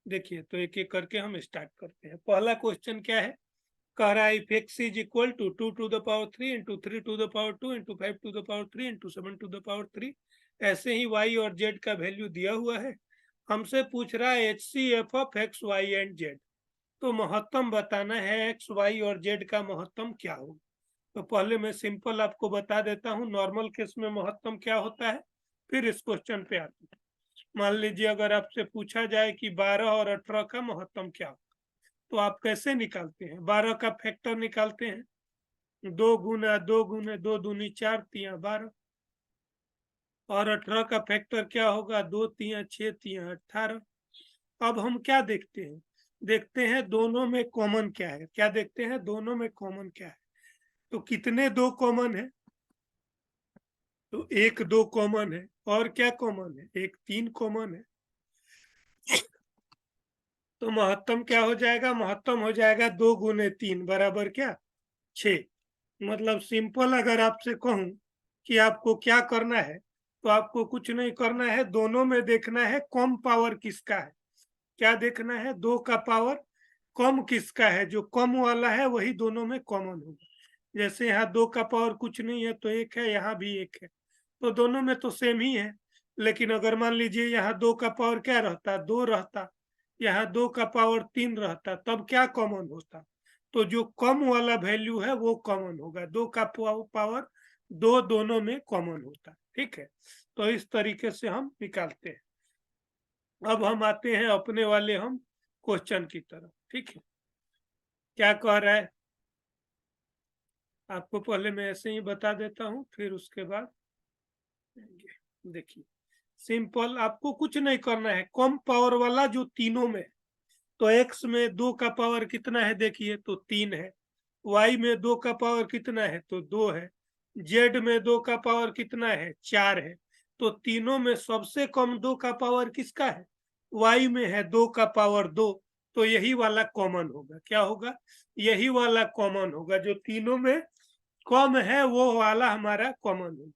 देखिए, तो एक एक करके हम स्टार्ट करते हैं। पहला क्वेश्चन क्या है, कह रहा है if x is equal to 2 to the power 3 into 3 to the power 2 into 5 to the power 3 into 7 to the power 3, ऐसे ही y और z का वैल्यू दिया हुआ है। हमसे पूछ रहा है HCF of x y and z. तो महत्तम बताना है एक्स वाई और जेड का महत्तम क्या होगा। तो पहले मैं सिंपल आपको बता देता हूँ नॉर्मल केस में महत्तम क्या होता है, फिर इस क्वेश्चन पे आते हैं। मान लीजिए अगर आपसे पूछा जाए कि 12 और 18 का महत्तम क्या होगा, तो आप कैसे निकालते हैं? 12 का फैक्टर निकालते हैं, 2 दूनी 4 तिया 12, और 18 का फैक्टर क्या होगा, 2 तिया 6 तिया 18। अब हम क्या देखते हैं, देखते हैं दोनों में कॉमन क्या है। क्या देखते हैं, दोनों में कॉमन क्या है। तो कितने दो कॉमन है, तो 1 2 कॉमन है, और क्या कॉमन है, 1 3 कॉमन है। तो महत्तम क्या हो जाएगा, महत्तम हो जाएगा 2 गुने 3 बराबर क्या, 6। मतलब सिंपल अगर आपसे कहूं कि आपको क्या करना है, तो आपको कुछ नहीं करना है, दोनों में देखना है कम पावर किसका है। क्या देखना है, 2 का पावर कम किसका है, जो कम वाला है वही दोनों में कॉमन होगा। जैसे यहाँ 2 का पावर कुछ नहीं है तो 1 है, यहाँ भी 1 है, तो दोनों में तो सेम ही है। लेकिन अगर मान लीजिए यहाँ 2 का पावर क्या रहता, 2 रहता, यहाँ 2 का पावर 3 रहता, तब क्या कॉमन होता, तो जो कम वाला वैल्यू है वो कॉमन होगा। 2 का पावर 2 दोनों में कॉमन होता है, ठीक है। तो इस तरीके से हम निकालते हैं। अब हम आते हैं अपने वाले हम क्वेश्चन की तरफ, ठीक है। क्या कह रहा है, आपको पहले मैं ऐसे ही बता देता हूँ, फिर उसके बाद देखिए सिंपल, आपको कुछ नहीं करना है, कम पावर वाला जो तीनों में, तो x में 2 का पावर कितना है, देखिए तो 3 है। y में 2 का पावर कितना है, तो 2 है। z में 2 का पावर कितना है, 4 है। तो तीनों में सबसे कम 2 का पावर किसका है, y में है 2 का पावर 2। तो यही वाला कॉमन होगा, क्या होगा, यही वाला कॉमन होगा, जो तीनों में कम है वो वाला हमारा कॉमन होगा।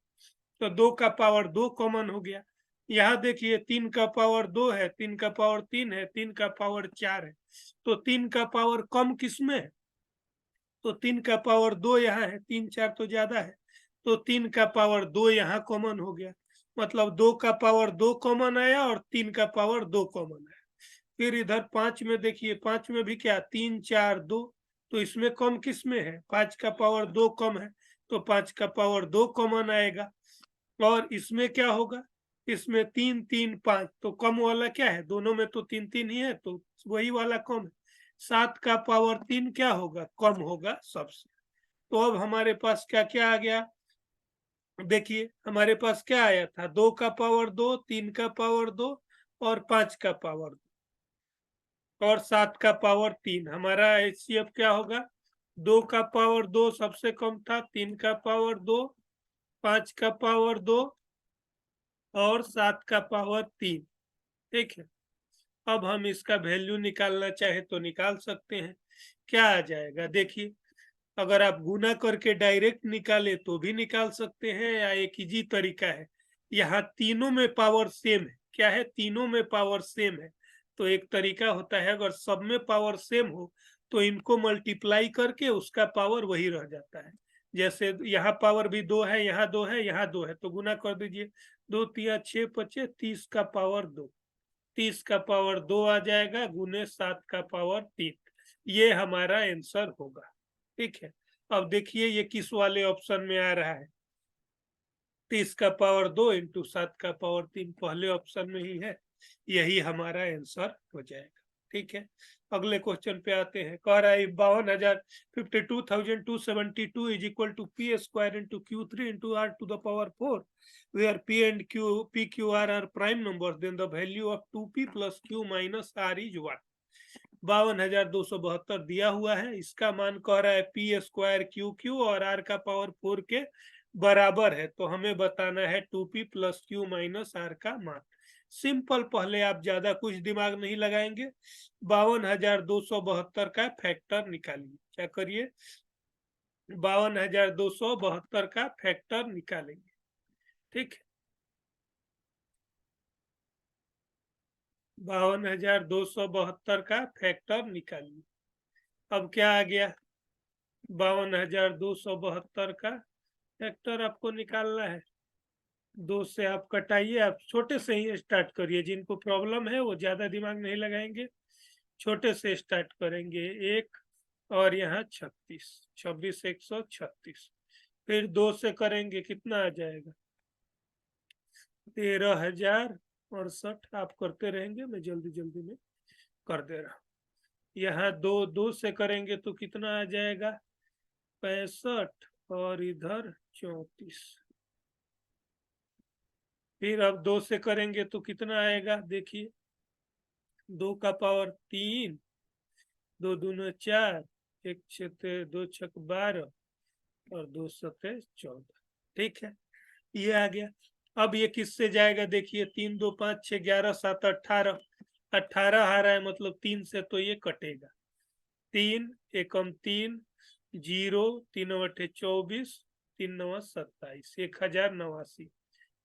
तो 2 का पावर 2 कॉमन हो गया। यहाँ देखिए 3 का पावर 2 है, 3 का पावर 3 है, 3 का पावर 4 है। तो 3 का पावर कम किसमें है, तो 3 का पावर 2 यहाँ है, 3 4 तो ज्यादा है, तो 3 का पावर 2 यहाँ कॉमन हो गया। मतलब 2 का पावर 2 कॉमन आया और 3 का पावर 2 कॉमन आया। फिर इधर 5 में देखिए, 5 में भी क्या, 3 4 2, तो इसमें कम किसमें है, 5 का पावर 2 कम है, तो 5 का पावर 2 कॉमन आएगा। और इसमें क्या होगा, इसमें 3 3 5, तो कम वाला क्या है, दोनों में तो 3 3 ही है, तो वही वाला कम है। 7 का पावर 3 क्या होगा, कम होगा सबसे। तो अब हमारे पास क्या क्या आ गया, देखिए हमारे पास क्या आया था, 2 का पावर 2, 3 का पावर 2, और 5 का पावर 2, और 7 का पावर 3। हमारा HCF क्या होगा, 2 का पावर 2 सबसे कम था, 3 का पावर 2, 5 का पावर 2, और 7 का पावर 3, ठीक है। अब हम इसका वैल्यू निकालना चाहे तो निकाल सकते हैं। क्या आ जाएगा, देखिए अगर आप गुना करके डायरेक्ट निकाले तो भी निकाल सकते हैं, या एक इजी तरीका है, यहाँ तीनों में पावर सेम है, क्या है, तीनों में पावर सेम है। तो एक तरीका होता है, अगर सब में पावर सेम हो तो इनको मल्टीप्लाई करके उसका पावर वही रह जाता है। जैसे यहाँ पावर भी 2 है, यहाँ 2 है, यहाँ 2 है, तो गुना कर दीजिए, 2 तिया 6 पचे 30 का पावर 2, 30 का पावर 2 आ जाएगा, गुने 7 का पावर 3। ये हमारा आंसर होगा, ठीक है। अब देखिए ये किस वाले ऑप्शन में आ रहा है, 30 का पावर 2 इंटू 7 का पावर 3 पहले ऑप्शन में ही है, यही हमारा आंसर हो जाएगा, ठीक है। अगले क्वेश्चन पे आते हैं। कह रहा है 52,52,272 is equal to p square into Q3 into R to the power 4, where P and PQR are prime numbers, then the value of 2P plus Q minus R is 1। 52,272 दिया हुआ है, इसका मान कह रहा है पी स्क्वायर क्यू और are का पावर 4 के बराबर है। तो हमें बताना है 2P plus q minus are का मान। सिंपल, पहले आप ज्यादा कुछ दिमाग नहीं लगाएंगे, 52,272 का फैक्टर निकालिए। क्या करिए, 52,272 का फैक्टर निकालेंगे, ठीक है। 52,272 का फैक्टर निकालिए। अब क्या आ गया, 52,272 का फैक्टर आपको निकालना है। 2 से आप कटाइए, आप छोटे से ही स्टार्ट करिए, जिनको प्रॉब्लम है वो ज्यादा दिमाग नहीं लगाएंगे, छोटे से स्टार्ट करेंगे। 1 और यहाँ 36, 26 136, फिर 2 से करेंगे कितना आ जाएगा, 13,068। आप करते रहेंगे, मैं जल्दी जल्दी में कर दे रहा हूँ। यहाँ 2 से करेंगे तो कितना आ जाएगा, 65, और इधर 34। फिर अब 2 से करेंगे तो कितना आएगा, देखिए 2 का पावर 3, 2 दूना 4, 1 छते 2 छक 12, और 2 सते 14। ठीक है, ये आ गया। अब ये किससे जाएगा, देखिए 3 2 5 6 11 7 18, 18 आ रहा है, मतलब 3 से तो ये कटेगा। 3 एकम 3, 0, 3 बटे 24, 3 9 27, 1089।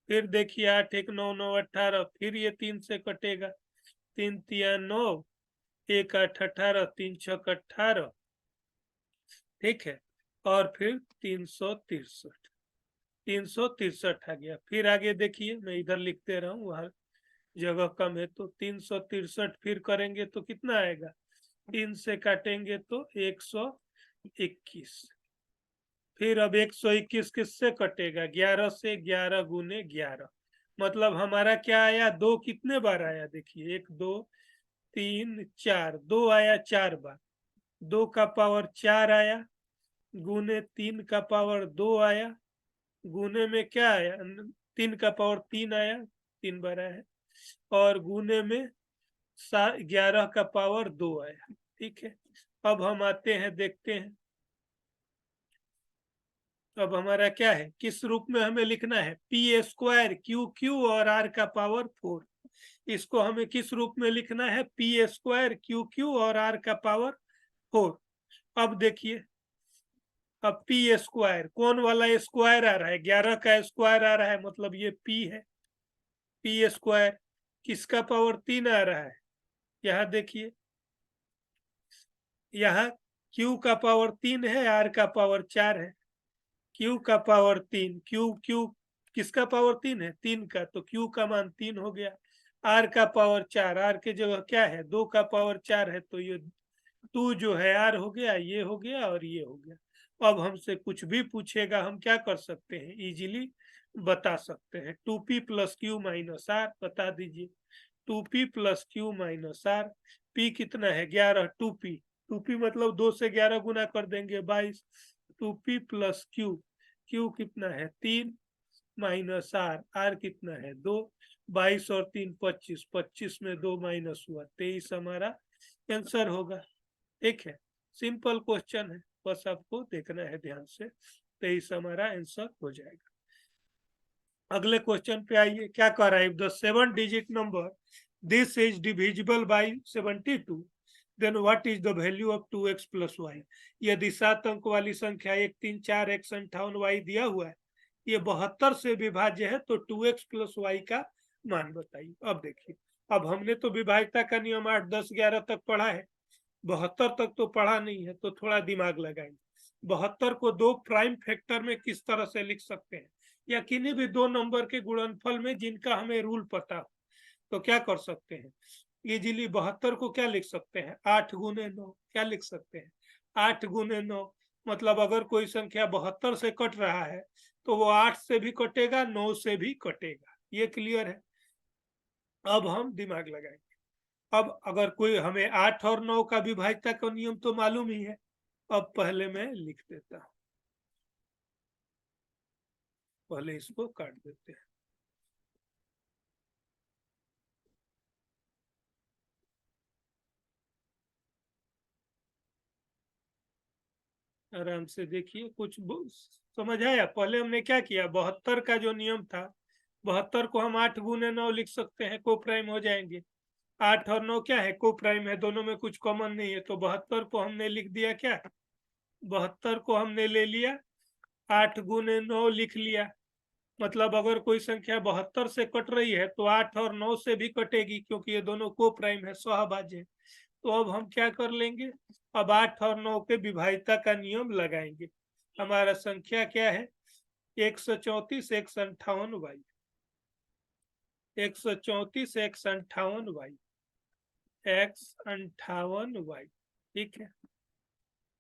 फिर देखिए 8 1 9 9 18, फिर ये 3 से कटेगा, 3 3 9, 1 8 18, 3 6 18। ठीक है, और फिर 363, 363 आ गया। फिर आगे देखिए, मैं इधर लिखते रहा हूँ, वहां जगह कम है, तो 363 फिर करेंगे तो कितना आएगा, 3 से काटेंगे तो 121। फिर अब 121 किससे कटेगा, 11 से, 11 गुने 11, मतलब हमारा क्या आया, 2 कितने बार आया, देखिए 1 2 3 4, 2 आया 4 बार, 2 का पावर 4 आया, गुने 3 का पावर 2 आया, गुने में क्या आया, 3 का पावर 3 आया, 3 बार आया है, और गुने में 11 का पावर 2 आया। ठीक है, अब हम आते हैं, देखते हैं अब हमारा क्या है, किस रूप में हमें लिखना है, पी स्क्वायर क्यू क्यू और आर का पावर 4। इसको हमें किस रूप में लिखना है, पी स्क्वायर क्यू क्यू और आर का पावर 4। अब देखिए, अब पी स्क्वायर, कौन वाला स्क्वायर आ रहा है, 11 का स्क्वायर आ रहा है, मतलब ये पी है। पी स्क्वायर किसका पावर 3 आ रहा है, यहाँ देखिए, यहाँ क्यू का पावर 3 है, आर का पावर 4 है। क्यू का पावर 3, क्यू क्यू किसका पावर 3 है, 3 का, तो क्यू का मान 3 हो गया। आर का पावर 4, आर के जगह क्या है, 2 का पावर 4 है, तो ये 2 जो है आर हो गया, ये हो गया और ये हो गया। अब हमसे कुछ भी पूछेगा, हम क्या कर सकते हैं, इजीली बता सकते हैं। 2p plus q minus are, बता दीजिए, 2p plus q minus r. p कितना है, 11, 2p, 2p मतलब 2 से 11 गुना कर देंगे, 22। 2p प्लस क्यू, क्यू कितना है 3, माइनस आर, आर कितना है 2, 22 और 3 25, 25 में 2 माइनस हुआ 23, हमारा आंसर होगा। ठीक है, सिंपल क्वेश्चन है, बस आपको देखना है ध्यान से, 23 हमारा आंसर हो जाएगा। अगले क्वेश्चन पे आइए, क्या कह रहा है, the 7 digit number this is divisible by 72, then what is the value of 2x plus y. यदि 7 अंक वाली संख्या 1 3 4 x 58 y दिया हुआ है, ये 72 से विभाज्य है, तो 2x प्लस वाई का मान बताइए। अब देखिए, अब हमने तो विभाज्यता का नियम 8 10 11 तक पढ़ा है, 72 तक तो पढ़ा नहीं है, तो थोड़ा दिमाग लगाएंगे। 72 को 2 प्राइम फैक्टर में किस तरह से लिख सकते हैं, या किन्हीं भी 2 नंबर के गुणनफल में जिनका हमें रूल पता हो, तो क्या कर सकते हैं, इजीली 72 को क्या लिख सकते हैं, 8 गुने 9, क्या लिख सकते हैं, 8 गुने 9, मतलब अगर कोई संख्या 72 से कट रहा है, तो वो 8 से भी कटेगा, 9 से भी कटेगा। ये क्लियर है। अब हम दिमाग लगाएंगे। अब अगर कोई हमें 8 और 9 का विभाज्यता का नियम तो मालूम ही है, अब पहले मैं लिख देता हूं, पहले इसको काट देते हैं। आराम से देखिए, कुछ समझ आया। पहले हमने क्या किया, 72 का जो नियम था, 72 को हम 8 गुने 9 लिख सकते हैं, को प्राइम हो जाएंगे। 8 और 9 क्या है, को प्राइम है, दोनों में कुछ कॉमन नहीं है, तो 72 को हमने लिख दिया, क्या 72 को हमने ले लिया, 8 गुने 9 लिख लिया, मतलब अगर कोई संख्या 72 से कट रही है तो 8 और 9 से भी कटेगी, क्योंकि ये दोनों को प्राइम है, सहभाज्य है। तो अब हम क्या कर लेंगे, अब 8 और 9 के विभाज्यता का नियम लगाएंगे। हमारा संख्या क्या है, 134 158y, 134 158y, 158y, ठीक है।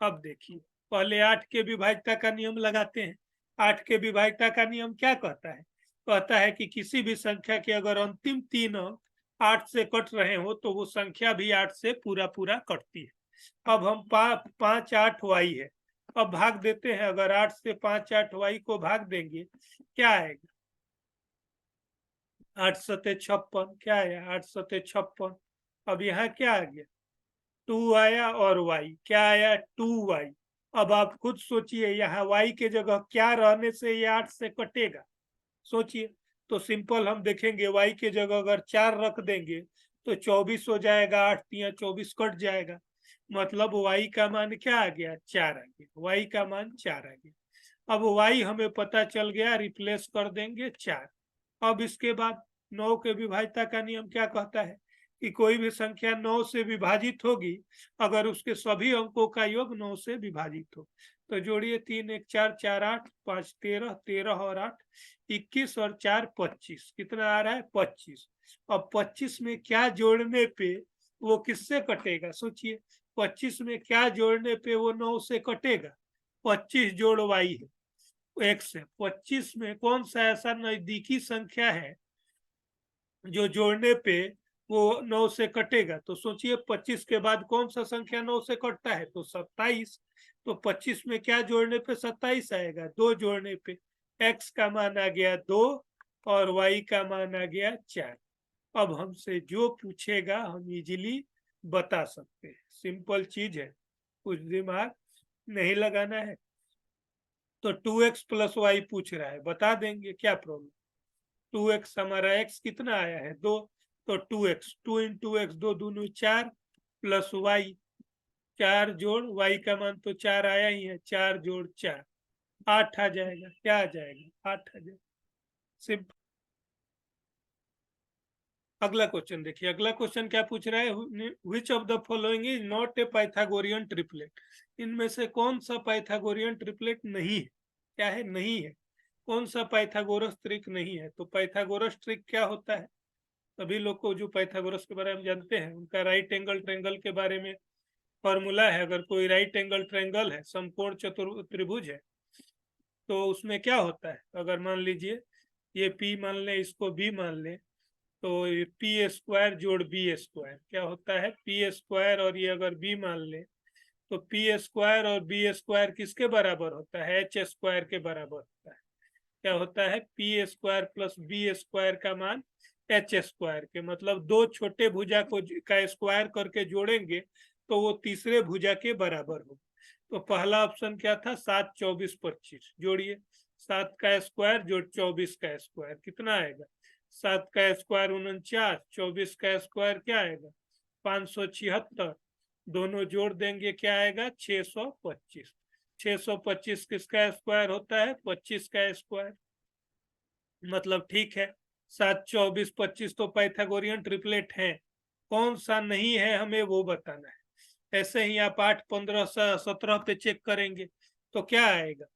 अब देखिए, पहले 8 के विभाज्यता का नियम लगाते हैं। 8 के विभाज्यता का नियम क्या कहता है, कहता है कि किसी भी संख्या के अगर अंतिम 3 अंक 8 से कट रहे हो तो वो संख्या भी 8 से पूरा पूरा कटती है। अब हम 5 8 y है, अब भाग देते हैं। अगर 8 से 5 8 y को भाग देंगे, क्या आएगा, 8 सते 56, क्या आया, 8 सते 56। अब यहाँ क्या आ गया, 2 आया, और y क्या आया, 2y। अब आप खुद सोचिए, यहाँ y के जगह क्या रहने से ये 8 से कटेगा, सोचिए। तो सिंपल हम देखेंगे, y के जगह अगर 4 रख देंगे तो 24 हो जाएगा, 8 तिया 24 कट जाएगा, मतलब y का मान क्या आ गया, 4 आ गया, y का मान 4 आ गया। अब y हमें पता चल गया, रिप्लेस कर देंगे 4। अब इसके बाद 9 के विभाज्यता का नियम क्या कहता है कि कोई भी संख्या 9 से विभाजित होगी अगर उसके सभी अंकों का योग 9 से विभाजित हो। तो जोड़िए, 3 1 4 4 8 5 13, 13 और 8 21 और 4 25, कितना आ रहा है, 25। अब 25 में क्या जोड़ने पे वो किससे कटेगा, सोचिए। 25 में क्या जोड़ने पे वो 9 से कटेगा, 25 जोड़ y है, x है। 25 में कौन सा ऐसा नजदीकी संख्या है जो जोड़ने पे वो 9 से कटेगा, तो सोचिए 25 के बाद कौन सा संख्या 9 से कटता है, तो 27। तो 25 में क्या जोड़ने पे 27 आएगा, 2 जोड़ने पे। x का मान आ गया 2 और y का मान आ गया 4। अब हमसे जो पूछेगा हम इजीली बता सकते हैं, सिंपल चीज है, कुछ दिमाग नहीं लगाना है। तो 2x प्लस वाई पूछ रहा है, बता देंगे, क्या प्रॉब्लम। 2x हमारा x कितना आया है, 2, तो 2x, 2 इंटू एक्स, 2 दूनी 4 प्लस वाई, 4 जोड़ y का मान तो 4 आया ही है, 4 जोड़ 4 8 आ जाएगा, क्या आ जाएगा, 8 आ जाएगा, सिंपल। अगला क्वेश्चन देखिए, अगला क्वेश्चन क्या पूछ रहा है, which of the following is not a Pythagorean triplet. इनमें से कौन सा पाइथागोरियन ट्रिपलेट नहीं है, क्या है, नहीं है। कौन सा पाइथागोरस ट्रिक नहीं है, तो पाइथागोरस ट्रिक क्या होता है, सभी लोग को जो पाइथागोरस के बारे में जानते हैं, उनका राइट एंगल ट्रायंगल के बारे में फॉर्मूला है। अगर कोई राइट एंगल ट्रायंगल है, समकोण त्रिभुज है, तो उसमें क्या होता है, अगर मान लीजिए ये P मान लें, इसको B मान लें, तो पी स्क्वायर जोड़ बी स्क्वायर क्या होता है, पी स्क्वायर, और ये अगर बी मान ले तो पी स्क्वायर और बी स्क्वायर किसके बराबर होता है, एच स्क्वायर के बराबर होता है। क्या होता है, p square plus b square का मान एच स्क्वायर के, मतलब दो छोटे भुजा को का स्क्वायर करके जोड़ेंगे तो वो तीसरे भुजा के बराबर हो। तो पहला ऑप्शन क्या था, 7 24 25, जोड़िए, 7 का स्क्वायर जोड़ 24 का स्क्वायर कितना आएगा, 7 का स्क्वायर 49, 24 का स्क्वायर क्या आएगा, 576, दोनों जोड़ देंगे क्या आएगा, 625। 625 किसका स्क्वायर होता है, 25 का स्क्वायर, मतलब ठीक है। 7 24 25 तो पाइथागोरियन ट्रिपलेट है, कौन सा नहीं है हमें वो बताना है। ऐसे ही आप 8 15 17 पे चेक करेंगे तो क्या आएगा,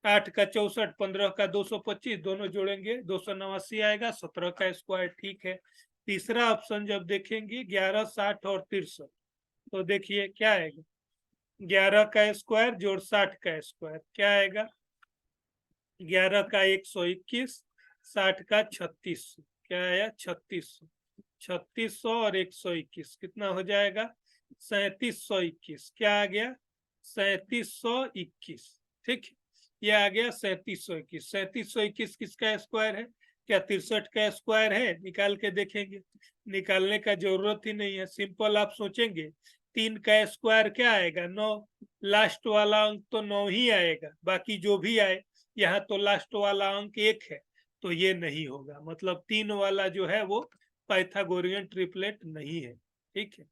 8 का 64, 15 का 225, दोनों जोड़ेंगे 289 आएगा, 17 का स्क्वायर, ठीक है। तीसरा ऑप्शन जब देखेंगे 11 60 और 63, तो देखिए क्या आएगा, 11 का स्क्वायर जोड़ 60 का स्क्वायर क्या आएगा, 11 का 121, 60 का 3600, क्या आया 3600, 3600 और 121 कितना हो जाएगा, 3721, क्या आ गया, 3721, ठीक। ये आ गया 3721। 3721 किसका स्क्वायर है, क्या 63 का स्क्वायर है, निकाल के देखेंगे, निकालने का जरूरत ही नहीं है, सिंपल आप सोचेंगे 3 का स्क्वायर क्या आएगा, 9, लास्ट वाला अंक तो 9 ही आएगा, बाकी जो भी आए, यहाँ तो लास्ट वाला अंक 1 है, तो ये नहीं होगा, मतलब 3 वाला जो है वो पाइथागोरियन ट्रिपलेट नहीं है, ठीक है।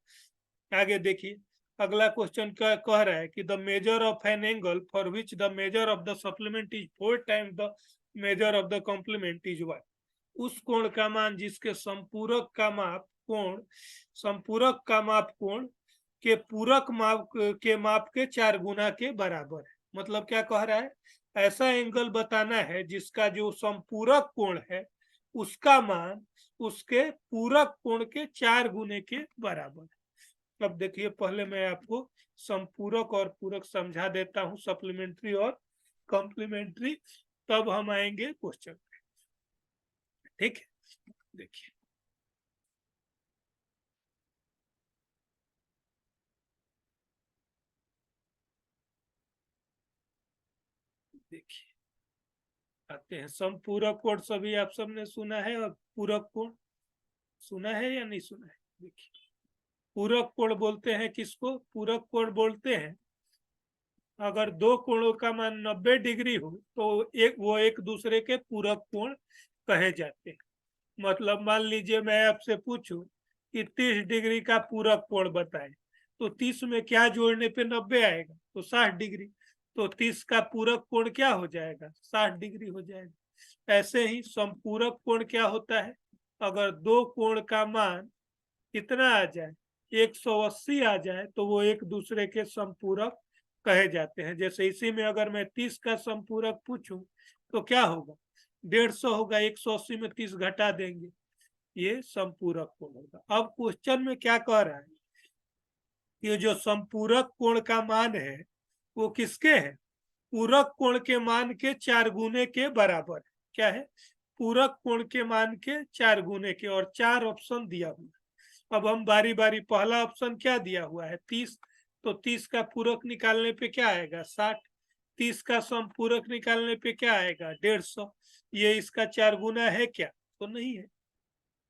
आगे देखिए, अगला क्वेश्चन का कह रहा है कि the measure of an angle for which the measure of the supplement is 4 times the measure of the complement is y. उस कोण का मान जिसके संपूरक का माप कोण, संपूरक का माप कोण के पूरक माप के 4 गुना के बराबर है। मतलब क्या कह रहा है, ऐसा एंगल बताना है जिसका जो संपूरक कोण है उसका मान उसके पूरक कोण के 4 गुने के बराबर है। अब देखिए, पहले मैं आपको संपूरक और पूरक समझा देता हूं, सप्लीमेंट्री और कॉम्प्लीमेंट्री, तब हम आएंगे क्वेश्चन पे। ठीक है, देखिए देखिए आते हैं संपूरक कोण। सभी आप सबने सुना है, और पूरक कोण सुना है या नहीं सुना है? देखिए, पूरक कोण बोलते हैं किसको? पूरक कोण बोलते हैं अगर दो कोणों का मान 90 डिग्री हो तो वो एक दूसरे के पूरक कोण कहे जाते हैं। मतलब मान लीजिए मैं आपसे पूछूं कि 30 डिग्री का पूरक कोण बताएं, तो 30 में क्या जोड़ने पे 90 आएगा? तो 60 डिग्री। तो 30 का पूरक कोण क्या हो जाएगा? 60 डिग्री हो जाएगा। ऐसे ही संपूरक कोण क्या होता है? अगर दो कोण का मान कितना आ जाए, 180 आ जाए, तो वो एक दूसरे के संपूरक कहे जाते हैं। जैसे इसी में अगर मैं 30 का संपूरक पूछूं तो क्या होगा? 150 होगा। 180 में 30 घटा देंगे, ये संपूरक कोण होगा। अब क्वेश्चन में क्या कह रहा है, ये जो संपूरक कोण का मान है वो किसके है? पूरक कोण के मान के 4 गुने के बराबर है। क्या है? पूरक कोण के मान के 4 गुने के, और 4 ऑप्शन दिया हुआ है। अब हम बारी बारी, पहला ऑप्शन क्या दिया हुआ है? 30। तो 30 का पूरक निकालने पे क्या आएगा? 60। 30 का संपूरक निकालने पे क्या आएगा? 150। ये इसका 4 गुना है क्या? तो नहीं है,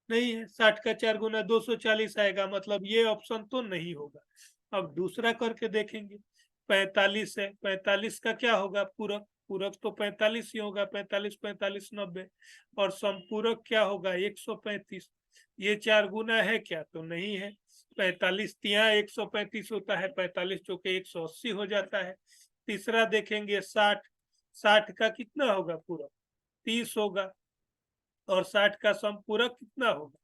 नहीं है। 60 का 4 गुना 240 आएगा, मतलब ये ऑप्शन तो नहीं होगा। अब दूसरा करके देखेंगे। 45 है, 45 का क्या होगा पूरक? पूरक तो 45 ही होगा। 45 45 90। और संपूरक क्या होगा? 135। ये 4 गुना है क्या? तो नहीं है। 45 तिया 135 होता है, 45 चौके 180 हो जाता है। तीसरा देखेंगे 60। 60 का कितना होगा पूरक? 30 होगा। और 60 का संपूरक कितना होगा?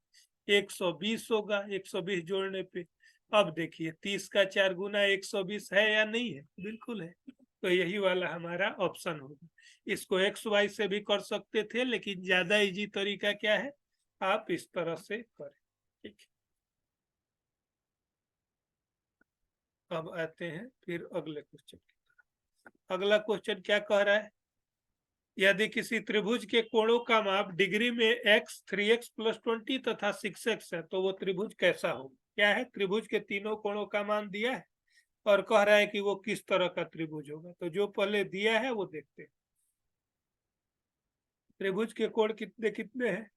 120 होगा। 120 जोड़ने पे, अब देखिए 30 का 4 गुना 120 है या नहीं है? बिल्कुल है। तो यही वाला हमारा ऑप्शन होगा। इसको एक्स वाई से भी कर सकते थे, लेकिन ज्यादा इजी तरीका क्या है, आप इस तरह से करें। ठीक है, अब आते हैं फिर अगले क्वेश्चन की तरफ। अगला क्वेश्चन क्या कह रहा है, यदि किसी त्रिभुज के कोणों का माप डिग्री में x 3x + 20 तथा 6x है, तो वो त्रिभुज कैसा हो? क्या है? त्रिभुज के तीनों कोणों का मान दिया है और कह रहा है कि वो किस तरह का त्रिभुज होगा। तो जो पहले दिया है वो देखते हैं। त्रिभुज के कोण कितने कितने हैं?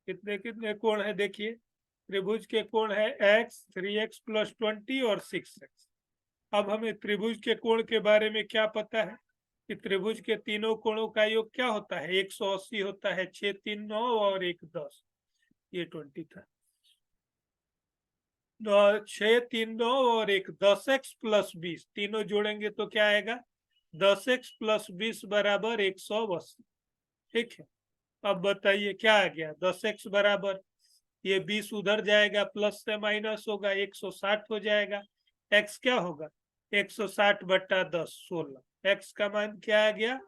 कितने कितने कोण है? देखिए, त्रिभुज के कोण है x 3x + 20 और 6x। अब हमें त्रिभुज के कोण के बारे में क्या पता है कि त्रिभुज के तीनों कोणों का योग क्या होता है? 180 होता है। 6 3 9 और 1 10, ये 20 था। 6 3 9 और 1 10x + 20, तीनों जोड़ेंगे तो क्या आएगा? 10x + 20 बराबर 180। ठीक है, अब बताइए क्या आ गया? 10x बराबर, ये 20 उधर जाएगा, प्लस से माइनस होगा, 160 हो जाएगा। x क्या होगा? 160 बट्टा 10, 16। x का मान क्या आ गया?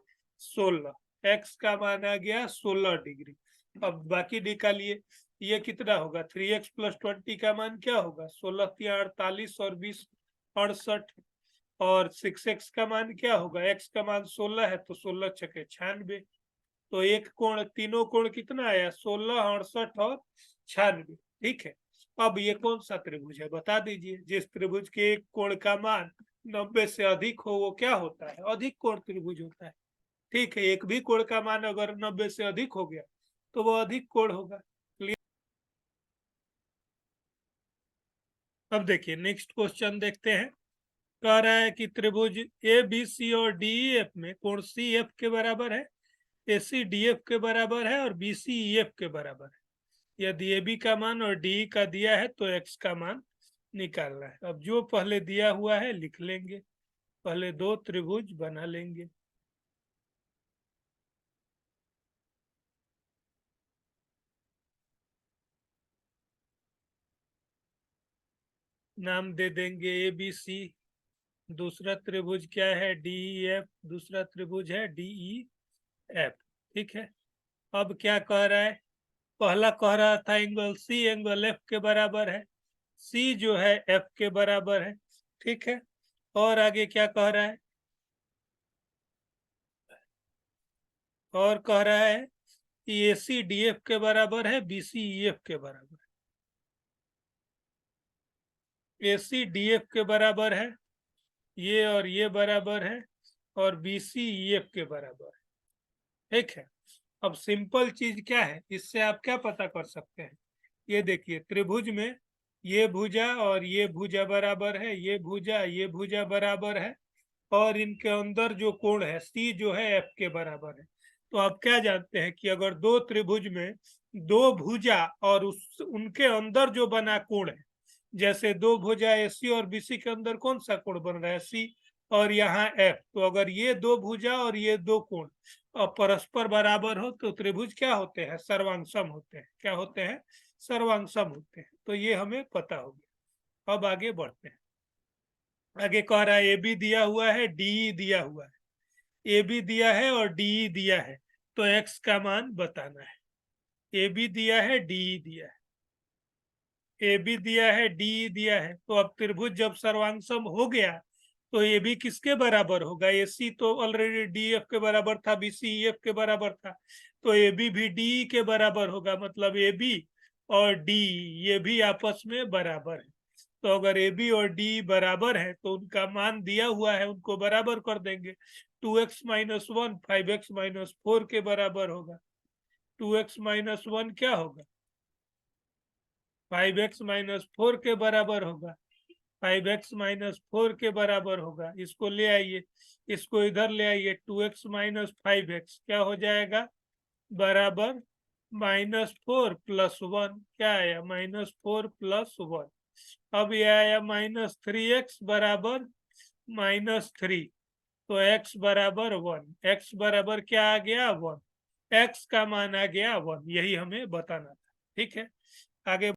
16। x का मान आ गया 16 डिग्री। अब बाकी निकालिए, ये कितना होगा? 3x + 20 का मान क्या होगा? 16 तिया 48 और 20 68। और 6x का मान क्या होगा? x का मान 16 है, तो 16 छके 96। तो एक कोण, तीनों कोण कितना आया? 16 68 और 96। ठीक है, अब ये कौन सा त्रिभुज है बता दीजिए। जिस त्रिभुज के एक कोण का मान 90 से अधिक हो वो क्या होता है? अधिक कोण त्रिभुज होता है। ठीक है, एक भी कोण का मान अगर 90 से अधिक हो गया तो वो अधिक कोण होगा। क्लियर? अब देखिए नेक्स्ट क्वेश्चन देखते हैं। कह रहा है कि त्रिभुज ए बी सी और डी ई एफ में कोण सी एफ के बराबर है, ए सी डी एफ के बराबर है और बी सी ई एफ के बराबर है। यदि ए बी का मान और डी का दिया है तो एक्स का मान निकालना है। अब जो पहले दिया हुआ है लिख लेंगे, पहले दो त्रिभुज बना लेंगे। नाम दे देंगे ए बी सी, दूसरा त्रिभुज क्या है डी ई एफ, दूसरा त्रिभुज है डी ई एफ। ठीक है, अब क्या कह रहा है, पहला कह रहा था एंगल सी एंगल एफ के बराबर है, सी जो है एफ के बराबर है। ठीक है, और आगे क्या कह रहा है, और कह रहा है कि ए सी डी एफ के बराबर है, बी सी ई एफ के बराबर है। ए सी डी एफ के बराबर है, ये और ये बराबर है, और बी सी ई एफ के बराबर है। ठीक है, अब सिंपल चीज क्या है, इससे आप क्या पता कर सकते हैं, ये देखिए त्रिभुज में ये भुजा और ये भुजा बराबर है, ये भुजा बराबर है, और इनके अंदर जो कोण है सी जो है एफ के बराबर है। तो आप क्या जानते हैं कि अगर दो त्रिभुज में दो भुजा और उनके अंदर जो बना कोण है, जैसे दो भुजा एसी और बीसी के अंदर कौन सा कोण बन रहा है सी, और यहाँ एफ, तो अगर ये दो भुजा और ये दो कोण और परस्पर बराबर हो तो त्रिभुज क्या होते हैं, सर्वांगसम होते हैं। क्या होते हैं, सर्वांगसम होते हैं। तो ये हमें पता हो गया। अब आगे बढ़ते हैं, आगे कह रहा है ए बी दिया हुआ है, डी दिया हुआ है, ए बी दिया है और डी दिया है, तो एक्स का मान बताना है। ए बी दिया है, डी दिया है, ए बी दिया है, डी दिया है, तो अब त्रिभुज जब सर्वांगसम हो गया तो ए बी किसके बराबर होगा, ए सी तो ऑलरेडी डी एफ के बराबर था, बी सी ई एफ के बराबर था, तो ए बी भी डी के बराबर होगा। मतलब ए बी और डी ये भी आपस में बराबर है। तो अगर ए बी और डी बराबर है तो उनका मान दिया हुआ है, उनको बराबर कर देंगे। 2x-1 5x-4 के बराबर होगा। 2x-1 क्या होगा, 5x-4 के बराबर होगा। 5x-4 के बराबर होगा, इसको ले आइए, इसको इधर ले आइए, 2x-5x क्या हो जाएगा, बराबर -4 + 1, क्या आया -4 + 1। अब ये आया -3x बराबर -3, तो x बराबर 1, x बराबर क्या आ गया 1, x का मान आ गया 1, यही हमें बताना था। ठीक है, आगे